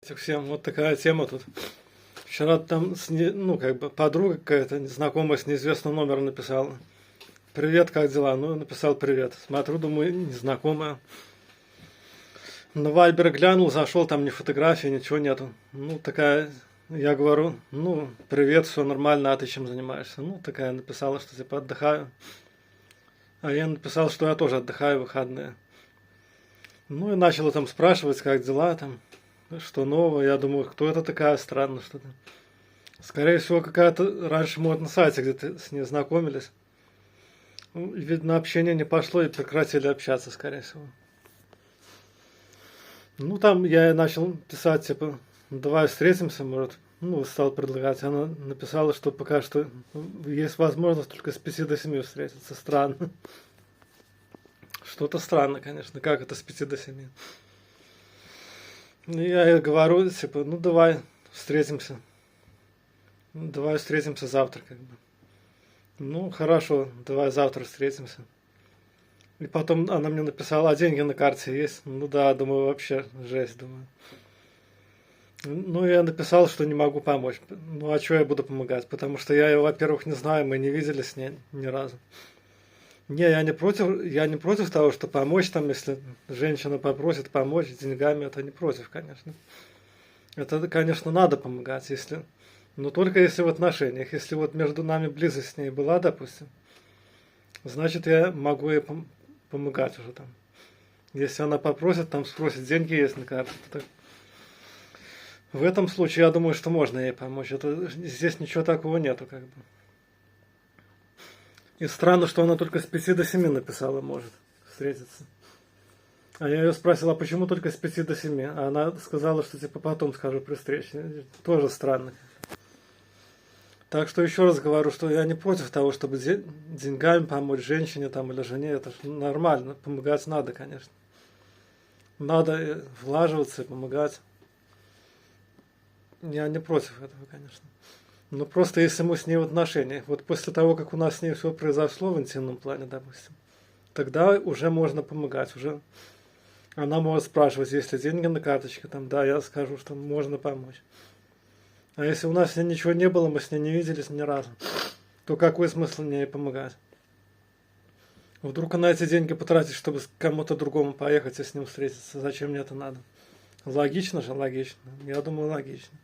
Всем вот такая тема тут. Вчера там, ну, как бы подруга какая-то, знакомая с неизвестным номером написала. Привет, как дела? Ну, написал привет. Смотрю, думаю, незнакомая. На Вайбер глянул, зашел, там ни фотографии, ничего нету. Ну, такая, я говорю, ну, привет, все нормально, а ты чем занимаешься? Ну, такая написала, что типа отдыхаю. А я написал, что я тоже отдыхаю в выходные. Ну, и начала там спрашивать, как дела там, что нового. Я думаю, кто это такая, странно что-то. Скорее всего, какая-то раньше мы вот на сайте где-то с ней знакомились. Ну, видно, общение не пошло и прекратили общаться, скорее всего. Ну, там я начал писать, типа, давай встретимся, может. Ну, стал предлагать. Она написала, что пока что есть возможность только с 5 до 7 встретиться. Странно. Что-то странно, конечно. Как это с 5 до 7? Ну, я ей говорю, типа, ну, давай встретимся. Давай встретимся завтра, как бы. Ну, хорошо, давай завтра встретимся. И потом она мне написала, а деньги на карте есть? Ну да, думаю, вообще жесть, думаю. Ну, я написал, что не могу помочь. Ну, а что я буду помогать? Потому что я ее, во-первых, не знаю, мы не виделись с ней ни разу. Не, я не против того, что помочь там, если женщина попросит помочь деньгами, это не против, конечно. Это, конечно, надо помогать, если... Но только если в отношениях. Если вот между нами близость с ней была, допустим, значит, я могу ей помогать уже там. Если она попросит, там спросит, деньги есть на карте. Так. В этом случае, я думаю, что можно ей помочь. Это, здесь ничего такого нету, как бы. И странно, что она только с 5 до 7 написала, может встретиться. А я ее спросил, а почему только с 5 до 7? А она сказала, что типа потом скажу при встрече. Тоже странно. Так что еще раз говорю, что я не против того, чтобы деньгами помочь женщине там или жене. Это же нормально. Помогать надо, конечно. Надо влаживаться и помогать. Я не против этого, конечно. Но просто если мы с ней в отношениях, вот после того, как у нас с ней все произошло в интимном плане, допустим, тогда уже можно помогать. Уже она может спрашивать, есть ли деньги на карточке, там, да, я скажу, что можно помочь. А если у нас с ней ничего не было, мы с ней не виделись ни разу, то какой смысл мне ей помогать? Вдруг она эти деньги потратит, чтобы к кому-то другому поехать и с ним встретиться. Зачем мне это надо? Логично же, логично. Я думаю, логично.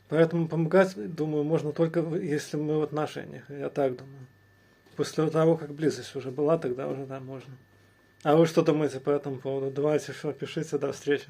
Поэтому помогать, думаю, можно только если мы в отношениях. Я так думаю. После того, как близость уже была, тогда уже да, можно. А вы что думаете по этому поводу? Давайте еще пишите, до встречи.